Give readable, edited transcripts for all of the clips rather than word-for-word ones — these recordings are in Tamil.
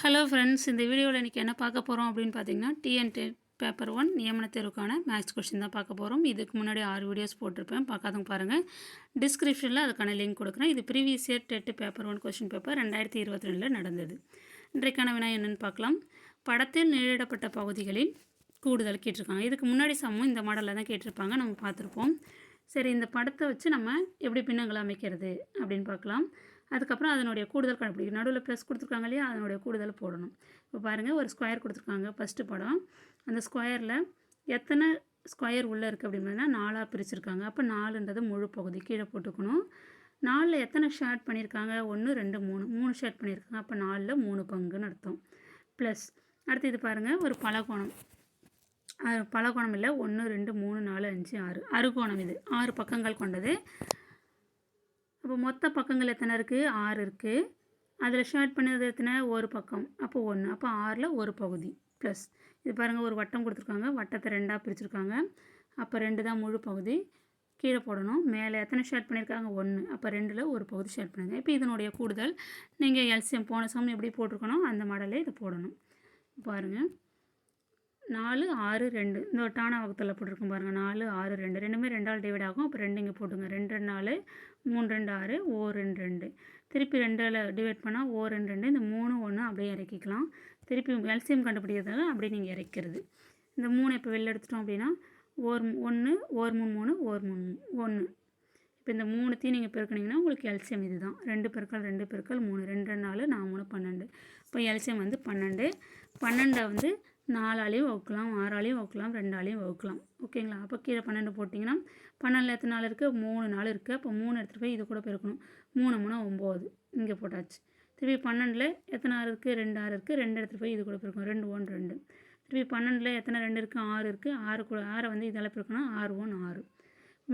ஹலோ ஃப்ரெண்ட்ஸ், இந்த வீடியோவில் இன்றைக்கி என்ன பார்க்க போகிறோம் அப்படின்னு பார்த்தீங்கன்னா, டிஎன்டி பேப்பர் 1 நியமன தேர்வுக்கான மேக்ஸ் கொஸ்டின் தான் பார்க்க போகிறோம். இதுக்கு முன்னாடி 6 வீடியோஸ் போட்டிருப்பேன், பார்க்காதவங்க பாருங்கள். டிஸ்கிரிப்ஷனில் அதுக்கான லிங்க் கொடுக்குறேன். இது previous year dead paper 1 question paper 2022 நடந்தது. இன்றைக்கான வினா என்னென்னு பார்க்கலாம். படத்தில் நிழலிடப்பட்ட பகுதிகளில் கூடுதல் கேட்டிருக்காங்க. இதுக்கு முன்னாடி சமம் இந்த மாடலில் தான் கேட்டிருப்பாங்க, நம்ம பார்த்துருப்போம். சரி, இந்த படத்தை வச்சு நம்ம எப்படி பின்னங்களை அமைக்கிறது அப்படின்னு பார்க்கலாம். அதுக்கப்புறம் அதனுடைய கூடுதல் கண்டுபிடிக்கும். நடுவில் ப்ளஸ் கொடுத்துருக்காங்க இல்லையா, அதனுடைய கூடுதல் போடணும். இப்போ பாருங்கள், ஒரு ஸ்கொயர் கொடுத்துருக்காங்க ஃபஸ்ட்டு படம். அந்த ஸ்கொயரில் எத்தனை ஸ்கொயர் உள்ளே இருக்குது அப்படின்னு 4ஆக பிரிச்சுருக்காங்க. அப்போ 4ன்றது முழு பகுதி கீழே போட்டுக்கணும். 4ல் எத்தனை ஷேட் பண்ணியிருக்காங்க? 1 2 3 ஷேட் பண்ணியிருக்காங்க. அப்போ 4ல் 3 பங்குன்னு அர்த்தம். ப்ளஸ் அடுத்து இது பாருங்கள், ஒரு பலகோணம். பலகோணம் இல்லை, 1 2 3 4 5 6 அறுகோணம். இது 6 பக்கங்கள் கொண்டது. அப்போ மொத்த பக்கங்கள் எத்தனை இருக்குது? 6 இருக்குது. அதில் ஷேட் பண்ணது எத்தனை? ஒரு பக்கம். அப்போ 1. அப்போ 6ல் ஒரு பகுதி. ப்ளஸ் இது பாருங்கள், ஒரு வட்டம் கொடுத்துருக்காங்க. வட்டத்தை 2ஆக பிரிச்சுருக்காங்க. அப்போ 2 தான் முழு பகுதி. கீழே போடணும். மேலே எத்தனை ஷேட் பண்ணியிருக்காங்க? 1. அப்போ 2ல் ஒரு பகுதி ஷேட் பண்ணுங்க. இப்போ இதனுடைய கூடுதல் நீங்கள் எல்சிஎம் போன சம் எப்படி போட்டிருக்கணும் அந்த மாடலே இதை போடணும். பாருங்கள், 4 6 2 இந்த டான வகுத்தில் போட்டிருக்கோம் பாருங்கள். 4 6 2 ரெண்டுமே 2ஆல் டிவைட் ஆகும். அப்போ 2 இங்கே போட்டுங்க. 2 4 3 2 6 ஓ 2 2 திருப்பி 2ஆல் டிவைட் பண்ணால் ஓ 2 2 இந்த 3 1 அப்படியே இறக்கிக்கலாம். திருப்பி எல்சிஎம் கண்டுபிடிக்கிறதால அப்படியே நீங்கள் இறக்கிறது. இந்த 3 இப்போ வெளில எடுத்துட்டோம் அப்படின்னா ஓர் 1 ஓர் 3 3 ஓர் 3 1. இப்போ இந்த 3த்தையும் நீங்கள் பெருக்கினீங்கன்னா உங்களுக்கு எல்சிஎம் இது தான். 2 பெருக்கல் 2 பெருக்கல் 3 2 4 4 3 12. இப்போ எல்சிஎம் வந்து 12. 12 வந்து 4ஆலையும் வகுக்கலாம், 6ஆலையும் வகுக்கலாம், 2ஆலையும் வகுக்கலாம். ஓகேங்களா? அப்போ கீழே 12 போட்டிங்கன்னா 12ல் எத்தனை நாள் இருக்குது? 3 நாள் இருக்குது. அப்போ 3 எடுத்துகிட்டு போய் இது கூட பெருக்கணும். 3 3 9 இங்கே போட்டாச்சு. திருப்பி 12ல் எத்தனை 6 இருக்குது? 2 6 இருக்குது. 2 எடுத்துகிட்டு போய் இது கூட பெருக்கணும். 2 1 2. திருப்பி 12ல் எத்தனை 2 இருக்குது? 6 இருக்குது. 6 கூட 6 வந்து இதால் பெருக்கணும். 6 1 6.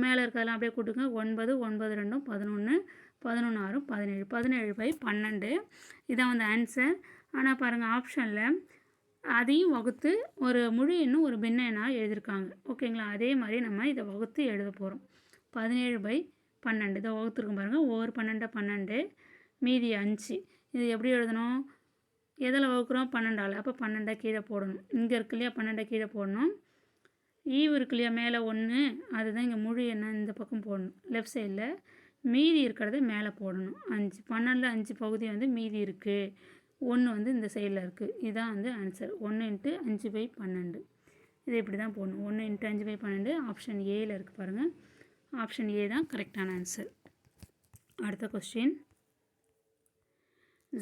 மேலே இருக்கிறதெல்லாம் அப்படியே கூட்டுங்க. 9 9 2 11 11 6 17 17/12. இதான் வந்து ஆன்சர். ஆனால் பாருங்கள், ஆப்ஷனில் அதையும் வகுத்து ஒரு முழு எண்ணும் ஒரு பின்ன எண்ணாக எழுதியிருக்காங்க. ஓகேங்களா? அதே மாதிரி நம்ம இதை வகுத்து எழுத போகிறோம். 17/12 இதை வகுத்துருக்கோம் பாருங்கள். ஒவ்வொரு 12 12 மீதி 5. இது எப்படி எழுதணும்? எதில் வகுக்கிறோம்? 12ஆல். அப்போ 12 கீழே போடணும். இங்கே இருக்கு இல்லையா, 12 கீழே போடணும். ஈவு இருக்கு இல்லையா, மேலே 1, அதுதான் இங்கே முழு எண்ணை இந்த பக்கம் போடணும். லெஃப்ட் சைடில் மீதி இருக்கிறத மேலே போடணும். 5 12ல் 5 பகுதி வந்து மீதி இருக்குது. 1 வந்து இந்த சைடில் இருக்குது. இதுதான் வந்து ஆன்சர். 1 × 5/12. இது இப்படி தான் போடணும். 1 × 5/12 ஆப்ஷன் ஏயில் இருக்குது பாருங்கள். ஆப்ஷன் ஏ தான் கரெக்டான ஆன்சர். அடுத்த கொஸ்டின்,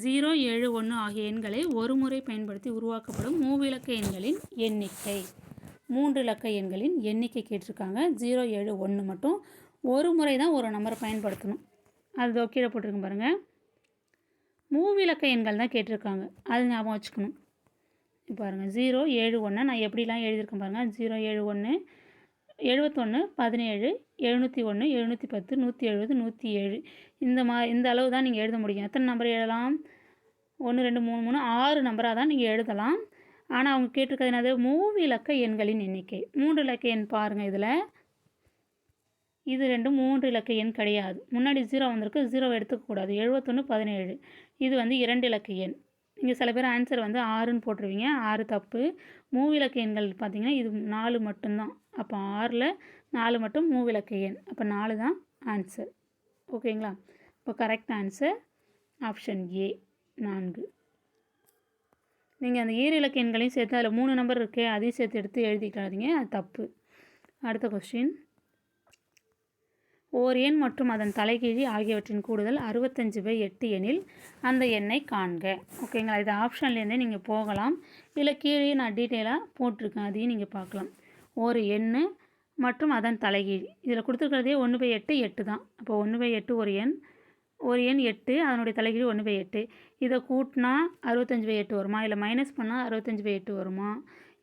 0 7 1 ஆகிய எண்களை ஒரு முறை பயன்படுத்தி உருவாக்கப்படும் மூவிலக்க எண்களின் எண்ணிக்கை. 3 இலக்க எண்களின் எண்ணிக்கை கேட்டிருக்காங்க. 0 7 1 மட்டும் ஒரு முறை தான் ஒரு நம்பரை பயன்படுத்தணும். அது கீழே போட்டிருக்கோம் பாருங்கள். மூவிலக்க எண்கள் தான் கேட்டிருக்காங்க, அது ஞாபகம் வச்சுக்கணும். இப்போ பாருங்கள், 0 7 1 நான் எப்படிலாம் எழுதியிருக்கேன் பாருங்கள். 0 7 1 71 17 701 710 170 107 இந்த அளவு தான் நீங்கள் எழுத முடியும். எத்தனை நம்பர் எழுதலாம்? 1 2 3 3 6 நம்பராக தான் நீங்கள் எழுதலாம். ஆனால் அவங்க கேட்டிருக்கிறது என்னது? மூவிலக்க எண்களின் எண்ணிக்கை. 3 இலக்க எண் பாருங்கள். இதில் இது 2 3 இலக்க எண் கிடையாது. முன்னாடி 0 வந்திருக்கு, 0 எடுத்துக்கக்கூடாது. 71 17 இது வந்து 2 இலக்க எண். நீங்கள் சில பேர் ஆன்சர் வந்து 6ன்னு போட்டுருவீங்க. 6 தப்பு. மூவிலக்க எண்கள் பார்த்தீங்கன்னா இது 4 மட்டும்தான். அப்போ 6ல் 4 மட்டும் மூவிலக்க எண். அப்போ 4 தான் ஆன்சர். ஓகேங்களா? இப்போ கரெக்ட் ஆன்சர் ஆப்ஷன் ஏ 4. நீங்கள் அந்த ஈர இலக்க எண்களையும் சேர்த்து அதில் 3 நம்பர் இருக்கே, அதையும் சேர்த்து எடுத்து எழுதிக்காதீங்க, அது தப்பு. அடுத்த கொஸ்டின், ஓர் எண் மற்றும் அதன் தலைகீழி ஆகியவற்றின் கூடுதல் 65/8 எனில் அந்த எண்ணை காண்க. ஓகேங்களா? இது ஆப்ஷன்லேருந்தே நீங்கள் போகலாம். இதில் கீழே நான் டீட்டெயிலாக போட்டிருக்கேன், அதையும் நீங்கள் பார்க்கலாம். ஒரு எண் மற்றும் அதன் தலைகீழ் இதில் கொடுத்துருக்கிறதே 1/8 8 தான். அப்போ 1/8 ஒரு எண் 8, அதனுடைய தலைகீழ் 1/8. இதை கூட்டினா 65/8 வருமா? இல்லை மைனஸ் பண்ணால் 65/8 வருமா?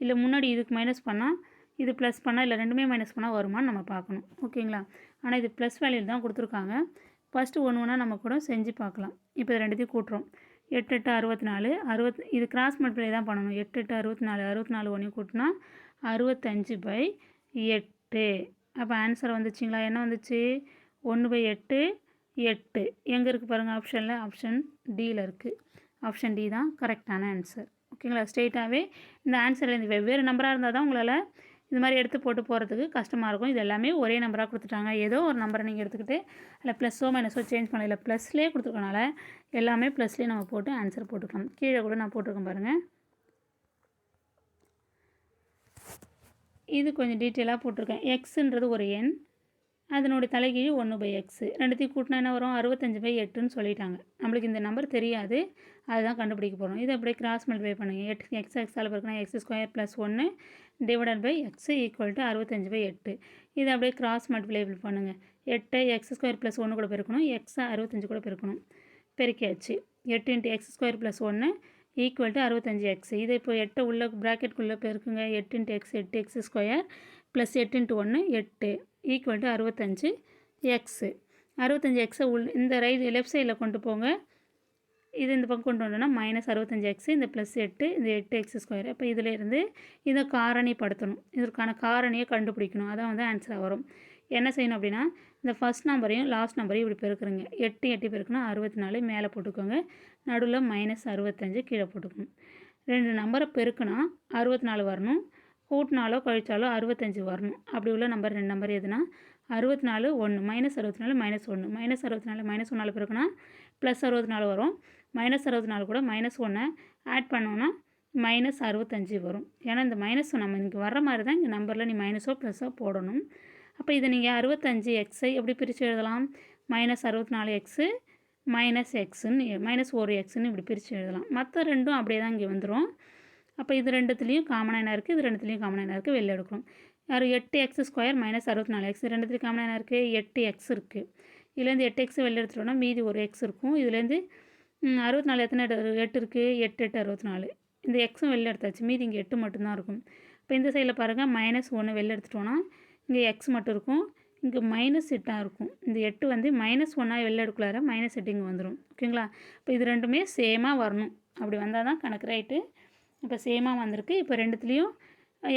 இல்லை முன்னாடி இதுக்கு மைனஸ் பண்ணால் இது ப்ளஸ் பண்ணால், இல்லை ரெண்டுமே மைனஸ் பண்ணால் வருமானு நம்ம பார்க்கணும். ஓகேங்களா? ஆனால் இது ப்ளஸ் வேல்யூ தான் கொடுத்துருக்காங்க. ஃபஸ்ட்டு ஒன்று நம்ம கூட செஞ்சு பார்க்கலாம். இப்போ இது ரெண்டுத்தையும் கூட்டுறோம். 8 8 64 இது கிராஸ் மல்டிப்ளை தான் பண்ணணும். 8 8 64 64 ஒன்றையும் கூட்டினா 65/8. அப்போ ஆன்சர் வந்துச்சுங்களா? என்ன வந்துச்சு? 1/8 8. எங்கே இருக்குது பாருங்கள் ஆப்ஷனில்? ஆப்ஷன் டியில் இருக்குது. ஆப்ஷன் டி தான் கரெக்டான ஆன்சர். ஓகேங்களா? ஸ்ட்ரெயிட்டாகவே இந்த ஆன்சரில் இந்த வெவ்வேறு நம்பராக இருந்தால் தான் உங்களால் இது மாதிரி எடுத்து போட்டு போகிறதுக்கு கஷ்டமாக இருக்கும். இது எல்லாமே ஒரே நம்பராக கொடுத்துட்டாங்க. ஏதோ ஒரு நம்பரை நீங்கள் எடுத்துக்கிட்டு அதில் ப்ளஸ்ஸோ மைனஸோ சேஞ்ச் பண்ணல. இல்லை ப்ளஸ்லேயே கொடுத்துருக்கனால எல்லாமே ப்ளஸ்லேயே நம்ம போட்டு ஆன்சர் போட்டுக்கலாம். கீழே கூட நான் போட்டிருக்கேன் பாருங்கள். இது கொஞ்சம் டீட்டெயிலாக போட்டிருக்கேன். எக்ஸுன்றது ஒரு எண், அதனுடைய தலைகீழ் 1/x. ரெண்டுத்தையும் கூட்டினா என்ன வரும்? 65/8ன்னு சொல்லிட்டாங்க. நம்மளுக்கு இந்த நம்பர் தெரியாது, அதுதான் கண்டுபிடிக்க போகிறோம். இதை அப்படியே கிராஸ் மல்டிப்ளை பண்ணுங்கள். 8 எக்ஸால் பெருக்கினா x² + 1 / x = 65/8. இதை அப்படியே கிராஸ் மல்டிப்ளை பண்ணுங்கள். 8 x² + 1 கூட பெருக்கணும், x 65 கூட பெருக்கணும். பெருக்கியாச்சு. 8 × x² + 1 = 65x. இதை இப்போ 8 உள்ள ப்ராக்கெட்டுக்குள்ளே பெருக்குங்க. 8 × x 8x² + 8 × 1 8 = 65x. 65xை இந்த லெஃப்ட் சைடில் கொண்டு போங்க. இது இந்த பக்கம் கொண்டு வந்தோன்னா -65x, இந்த +8, இந்த 8x². அப்போ இதிலேருந்து இதை காரணிப்படுத்தணும். இதற்கான காரணியை கண்டுபிடிக்கணும். அதான் வந்து ஆன்சராக வரும். என்ன செய்யணும் அப்படின்னா, இந்த ஃபஸ்ட் நம்பரையும் லாஸ்ட் நம்பரையும் இப்படி பெருக்குறீங்க. 8 8 பெருக்குனா 64 மேலே போட்டுக்கோங்க. நடுவில் -65 கீழே போட்டுக்கணும். 2 நம்பரை பெருக்குனா 64 வரணும், கூட்டினாலோ கழிச்சாலோ 65 வரணும். அப்படி உள்ள நம்பர் 2 நம்பர் எதுனா 64 1 -64 -1 -64 -1 பெருக்குனா +64 வரும். -64 கூட -1 ஆட் பண்ணோன்னா -65 வரும். ஏன்னா இந்த மைனஸ் நம்ம இங்கே வர்ற மாதிரி தான் இங்கே நம்பரில் நீ மைனஸோ ப்ளஸ்ஸோ போடணும். அப்போ இதை நீங்கள் 65xஐ எப்படி பிரித்து எழுதலாம்? -64x -xன்னு -1xன்னு இப்படி பிரித்து எழுதலாம். மற்ற ரெண்டும் அப்படியே தான் இங்கே வந்துடும். அப்போ இது ரெண்டுத்துலேயும் காமனாக என்ன இருக்குது? இது ரெண்டுத்துலேயும் காமனாக என்ன இருக்குது? வெளில எடுக்கணும். 8x² -64x. இது ரெண்டுத்துலேயும் காமனாக என்ன இருக்குது? 8x இருக்குது. இதுலேருந்து 8x வெளில எடுத்துட்டோம்னா மீதி ஒரு x இருக்கும். இதுலேருந்து 64 எத்தனை 8 இருக்குது? 8 8 64. இந்த எக்ஸும் வெளில எடுத்தாச்சு. மீதி இங்கே 8 மட்டும்தான் இருக்கும். இப்போ இந்த சைடில் பாருங்கள், -1 வெளில எடுத்துட்டோன்னா இங்கே x மட்டும் இருக்கும், இங்கே -8 இருக்கும். இந்த 8 வந்து -1 வெளில எடுக்கலார -8 இங்கே வந்துடும். ஓகேங்களா? இப்போ இது ரெண்டுமே சேமாக வரணும். அப்படி வந்தால் தான் கணக்கு ரைட்டு. இப்போ சேமாக வந்திருக்கு. இப்போ ரெண்டுத்துலேயும்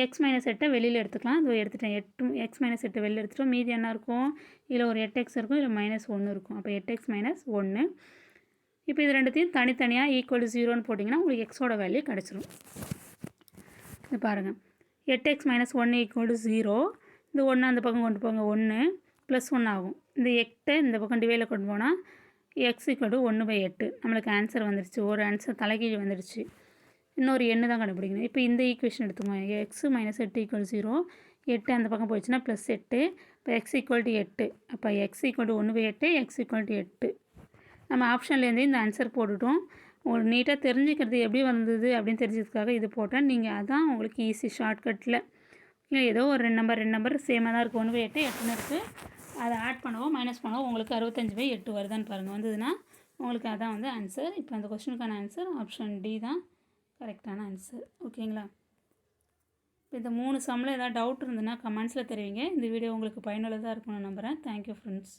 x - 8 வெளியில் எடுத்துக்கலாம். அது எடுத்துட்டேன். 8 x - 8 வெளியில் எடுத்துட்டோம். மீதி என்ன இருக்கும்? இதில் ஒரு 8x இருக்கும், இதில் -1 இருக்கும். அப்போ 8x - 1. இப்போ இது ரெண்டுத்தையும் தனித்தனியாக =0ன்னு போட்டிங்கன்னா உங்களுக்கு எக்ஸோட வேல்யூ கிடச்சிரும். இது பாருங்கள், 8x - 1 = 0. இந்த 1 அந்த பக்கம் கொண்டு போங்க, 1 +1 ஆகும். இந்த 8 இந்த பக்கம் டிவைடில் கொண்டு போனால் x = 1/8. நம்மளுக்கு ஆன்சர் வந்துடுச்சு. ஒரு ஆன்சர் தலைகீழ் வந்துடுச்சு. இன்னொரு எண்ணு தான் கண்டுபிடிக்கணும். இப்போ இந்த ஈக்குவேஷன் எடுத்துக்கோங்க. x - 8 = 0. 8 அந்த பக்கம் போயிடுச்சுன்னா +8. இப்போ x = 8. அப்போ x = 1/8, x = 8. நம்ம ஆப்ஷன்லேருந்தே இந்த ஆன்சர் போட்டுட்டோம். உங்களுக்கு நீட்டாக தெரிஞ்சுக்கிறது எப்படி வந்தது அப்படின்னு தெரிஞ்சதுக்காக இது போட்டேன். நீங்கள் அதான் உங்களுக்கு ஈஸி ஷார்ட்கட்டில். ஏதோ ஒரு 2 நம்பர் சேமாக தான் இருக்குது. 1/8 8ன்னு இருக்குது. அதை ஆட் பண்ணவோ மைனஸ் பண்ணவோ உங்களுக்கு 65/8 வருதான்னு பாருங்கள். வந்ததுன்னா உங்களுக்கு அதான் வந்து ஆன்சர். இப்போ அந்த கொஸ்டினுக்கான ஆன்சர் ஆப்ஷன் டி தான் கரெக்டான ஆன்சர். ஓகேங்களா? இப்போ இந்த 3 சம்மில் ஏதாவது டவுட் இருந்ததுன்னா கமெண்ட்ஸில் தெரிவிங்க. இந்த வீடியோ உங்களுக்கு பயனுள்ளதாக இருக்கும்னு நம்புகிறேன். Thank you friends.